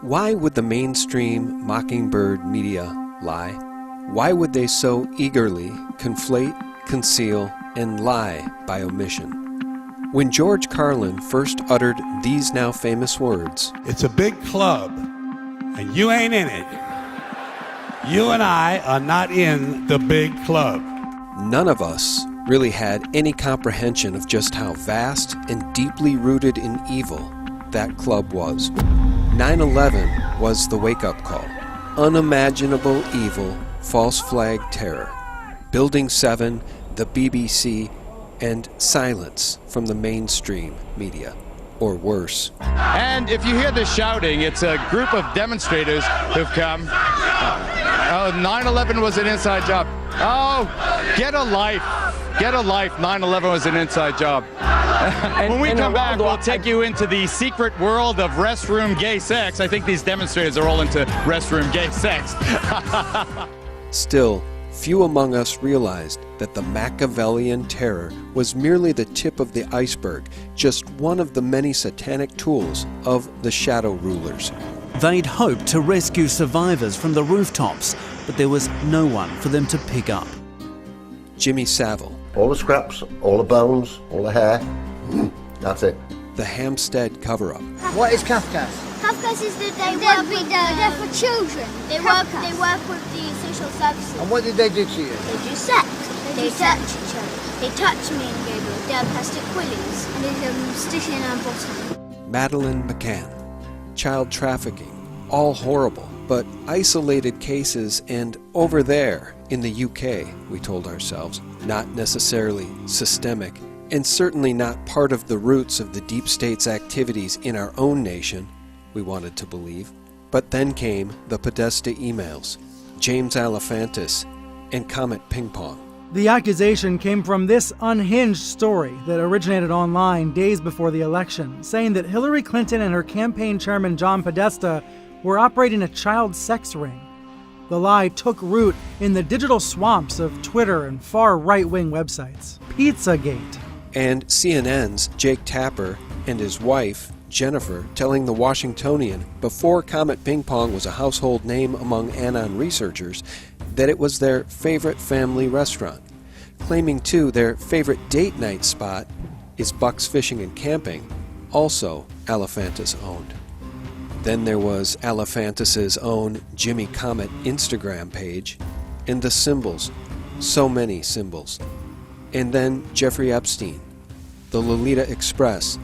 Why would the mainstream mockingbird media lie? Why would they so eagerly conflate, conceal, and lie by omission? When George Carlin first uttered these now famous words, "It's a big club, and you ain't in it. You and I are not in the big club," none of us really had any comprehension of just how vast and deeply rooted in evil that club was. 9/11 was the wake-up call. Unimaginable evil, false flag terror. Building 7, the BBC, and silence from the mainstream media, or worse. And if you hear the shouting, it's a group of demonstrators who've come. 9/11 was an inside job. Oh, get a life. Get a life. 9/11 was an inside job. When we come back, we'll take you into the secret world of restroom gay sex. I think these demonstrators are all into restroom gay sex. Still, few among us realized that the Machiavellian terror was merely the tip of the iceberg, just one of the many satanic tools of the shadow rulers. They'd hoped to rescue survivors from the rooftops, but there was no one for them to pick up. Jimmy Savile. All the scraps, all the bones, all the hair. That's it. The Hampstead cover-up. What is Kafka's? Kafka's is that they're for children. They work with the social services. And what did they do to you? They do sex. They touch each other. They touch me and Gabriel. They have plastic willies. And they stick in our bottom. Madeleine McCann. Child trafficking. All horrible, but isolated cases, and over there in the UK, we told ourselves, not necessarily systemic, and certainly not part of the roots of the deep state's activities in our own nation, we wanted to believe. But then came the Podesta emails, James Alefantis, and Comet Ping Pong. The accusation came from this unhinged story that originated online days before the election, saying that Hillary Clinton and her campaign chairman John Podesta were operating a child sex ring. The lie took root in the digital swamps of Twitter and far right-wing websites. Pizzagate. And CNN's Jake Tapper and his wife, Jennifer, telling the Washingtonian before Comet Ping Pong was a household name among Anon researchers that it was their favorite family restaurant. Claiming, too, their favorite date night spot is Buck's Fishing and Camping, also Alefantis owned. Then there was Alefantis' own Jimmy Comet Instagram page, and the symbols, so many symbols. And then Jeffrey Epstein, the Lolita Express,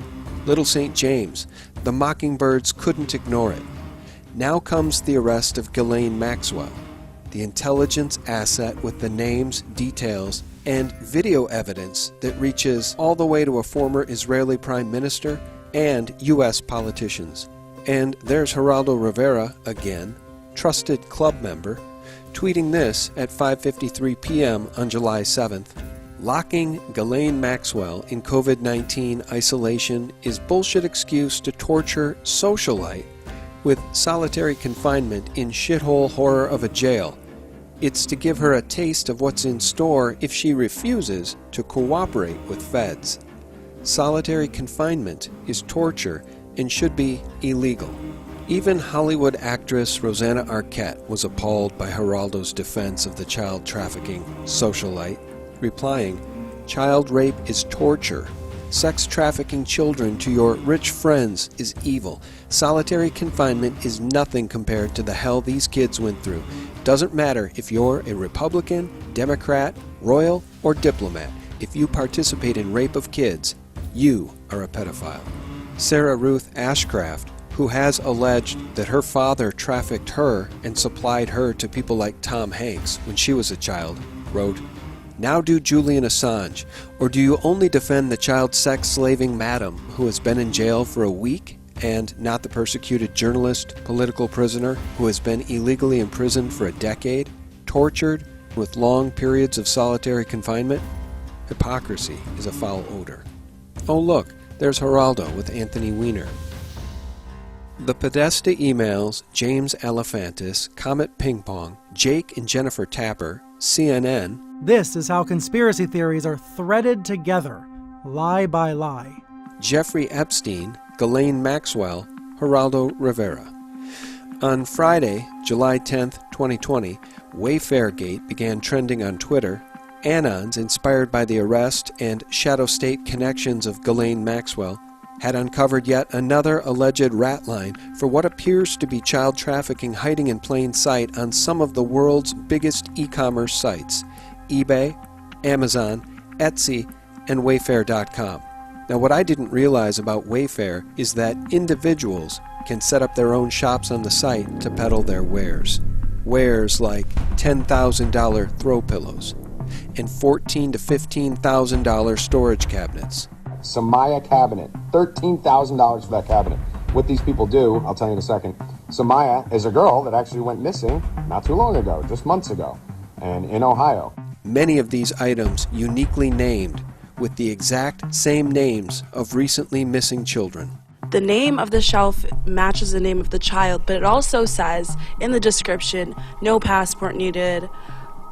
Little St. James. The Mockingbirds couldn't ignore it. Now comes the arrest of Ghislaine Maxwell, the intelligence asset with the names, details, and video evidence that reaches all the way to a former Israeli prime minister and U.S. politicians. And there's Geraldo Rivera again, trusted club member, tweeting this at 5:53 p.m. on July 7th. Locking Ghislaine Maxwell in COVID-19 isolation is bullshit excuse to torture socialite with solitary confinement in shithole horror of a jail. It's to give her a taste of what's in store if she refuses to cooperate with feds. Solitary confinement is torture and should be illegal. Even Hollywood actress Rosanna Arquette was appalled by Geraldo's defense of the child trafficking socialite, replying, "Child rape is torture. Sex trafficking children to your rich friends is evil. Solitary confinement is nothing compared to the hell these kids went through. Doesn't matter if you're a Republican, Democrat, royal, or diplomat. If you participate in rape of kids, you are a pedophile." Sarah Ruth Ashcraft, who has alleged that her father trafficked her and supplied her to people like Tom Hanks when she was a child, wrote, "Now do Julian Assange, or do you only defend the child sex slaving madam who has been in jail for a week and not the persecuted journalist, political prisoner who has been illegally imprisoned for a decade, tortured with long periods of solitary confinement? Hypocrisy is a foul odor." Oh look, there's Geraldo with Anthony Weiner. The Podesta emails, James Alefantis, Comet Ping Pong, Jake and Jennifer Tapper, CNN. This is how conspiracy theories are threaded together, lie by lie. Jeffrey Epstein, Ghislaine Maxwell, Geraldo Rivera. On Friday, July 10, 2020, Wayfairgate began trending on Twitter. Anons, inspired by the arrest and shadow state connections of Ghislaine Maxwell, had uncovered yet another alleged rat line for what appears to be child trafficking hiding in plain sight on some of the world's biggest e-commerce sites, eBay, Amazon, Etsy, and Wayfair.com. Now, what I didn't realize about Wayfair is that individuals can set up their own shops on the site to peddle their wares. Wares like $10,000 throw pillows and $14,000 to $15,000 storage cabinets. Samaya cabinet, $13,000 for that cabinet. What these people do, I'll tell you in a second. Samaya is a girl that actually went missing not too long ago, just months ago, and in Ohio. Many of these items uniquely named, with the exact same names of recently missing children. The name of the shelf matches the name of the child, but it also says in the description, no passport needed,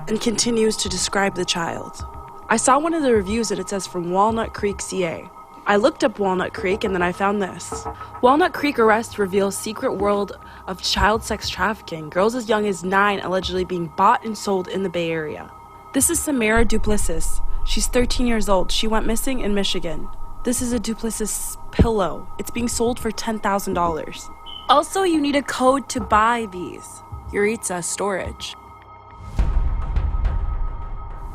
and continues to describe the child. I saw one of the reviews and it says from Walnut Creek, CA. I looked up Walnut Creek and then I found this. Walnut Creek arrest reveals secret world of child sex trafficking. Girls as young as 9 allegedly being bought and sold in the Bay Area. This is Samara Duplessis. She's 13 years old. She went missing in Michigan. This is a Duplessis pillow. It's being sold for $10,000. Also, you need a code to buy these. Yuritsa Storage.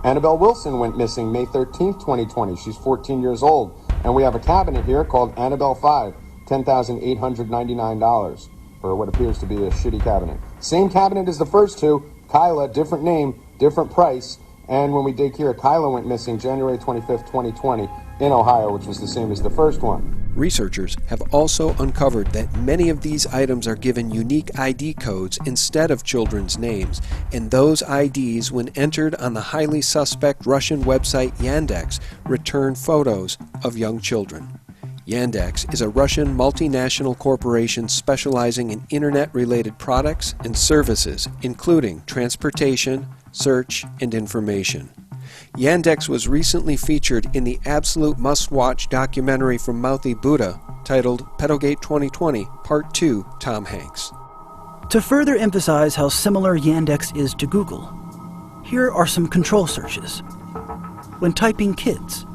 Annabelle Wilson went missing May 13th, 2020. She's 14 years old. And we have a cabinet here called Annabelle 5, $10,899 for what appears to be a shitty cabinet. Same cabinet as the first two. Kyla, different name, different price. And when we dig here, Kyla went missing January 25th, 2020 in Ohio, which was the same as the first one. Researchers have also uncovered that many of these items are given unique ID codes instead of children's names, and those IDs, when entered on the highly suspect Russian website Yandex, return photos of young children. Yandex is a Russian multinational corporation specializing in internet-related products and services, including transportation, search, and information. Yandex was recently featured in the absolute must-watch documentary from Mouthy Buddha titled Pedogate 2020, Part 2, Tom Hanks. To further emphasize how similar Yandex is to Google, here are some control searches. When typing kids,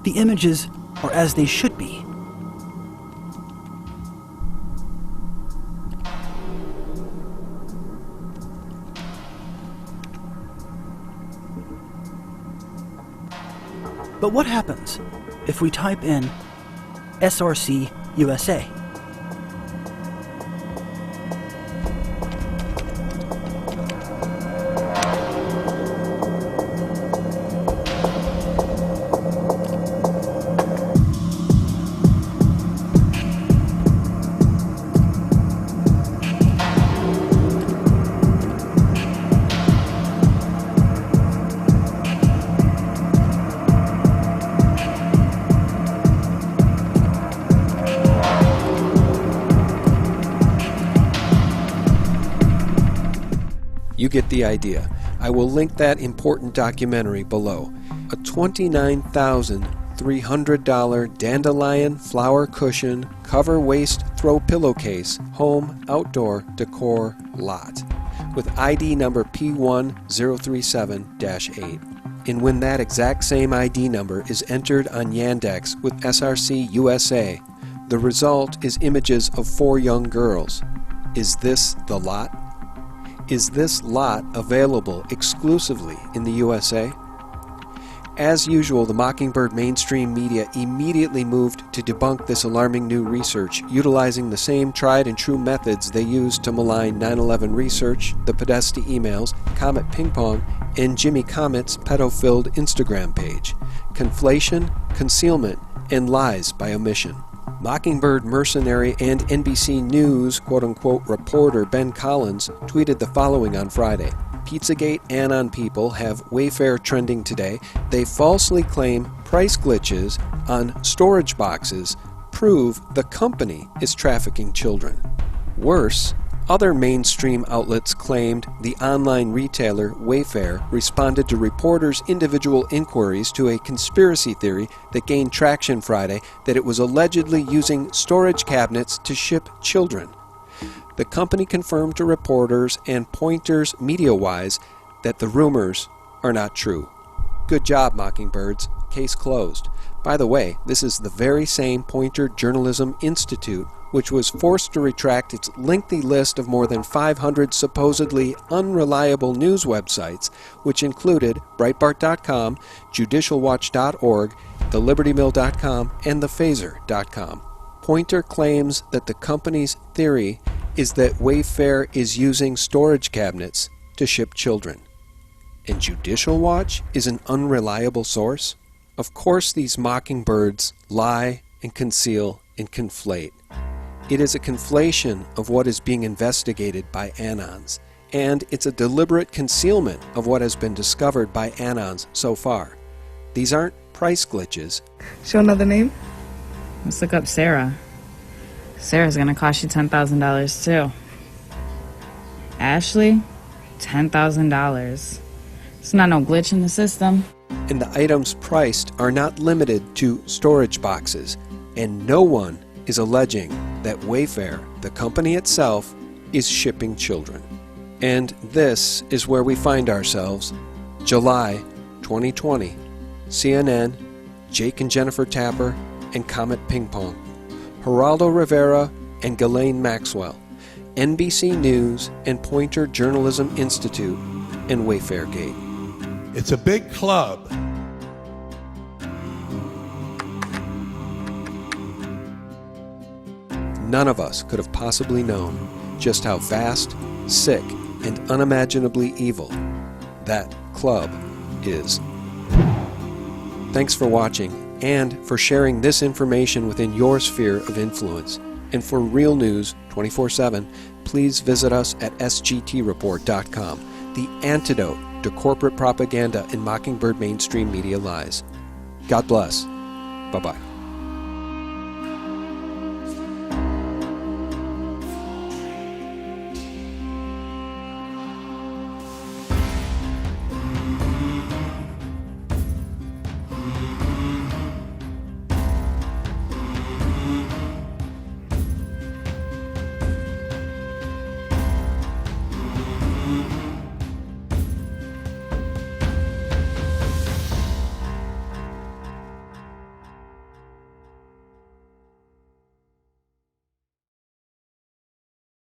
the images are as they should be. But what happens if we type in SRC USA? You get the idea. I will link that important documentary below. A $29,300 dandelion flower cushion cover waist throw pillowcase home outdoor decor lot with ID number P1037-8. And when that exact same ID number is entered on Yandex with SRC USA, the result is images of 4 young girls. Is this the lot? Is this lot available exclusively in the USA? As usual, the Mockingbird mainstream media immediately moved to debunk this alarming new research, utilizing the same tried and true methods they used to malign 9/11 research, the Podesta emails, Comet Ping Pong, and Jimmy Comet's pedo-filled Instagram page. Conflation, concealment, and lies by omission. Mockingbird mercenary and NBC News quote-unquote reporter Ben Collins tweeted the following on Friday. Pizzagate Anon people have Wayfair trending today. They falsely claim price glitches on storage boxes prove the company is trafficking children. Worse, Other mainstream outlets claimed the online retailer Wayfair responded to reporters' individual inquiries to a conspiracy theory that gained traction Friday that it was allegedly using storage cabinets to ship children. The company confirmed to reporters and Pointer's MediaWise that the rumors are not true. Good job, Mockingbirds. Case closed. By the way, this is the very same Pointer Journalism Institute which was forced to retract its lengthy list of more than 500 supposedly unreliable news websites, which included Breitbart.com, JudicialWatch.org, TheLibertyMill.com, and ThePhaser.com. Pointer claims that the company's theory is that Wayfair is using storage cabinets to ship children. And Judicial Watch is an unreliable source? Of course these mockingbirds lie and conceal and conflate. It is a conflation of what is being investigated by Anons, and it's a deliberate concealment of what has been discovered by Anons so far. These aren't price glitches. Show another name. Let's look up Sarah. Sarah's gonna cost you $10,000 too. Ashley, $10,000. It's not no glitch in the system. And the items priced are not limited to storage boxes, and no one is alleging that Wayfair, the company itself, is shipping children. And this is where we find ourselves, July 2020. CNN, Jake and Jennifer Tapper, and Comet Ping Pong. Geraldo Rivera and Ghislaine Maxwell. NBC News and Pointer Journalism Institute, and Wayfair Gate. It's a big club. None of us could have possibly known just how vast, sick, and unimaginably evil that club is. Thanks for watching and for sharing this information within your sphere of influence. And for real news 24/7, please visit us at sgtreport.com, the antidote to corporate propaganda and mockingbird mainstream media lies. God bless. Bye-bye.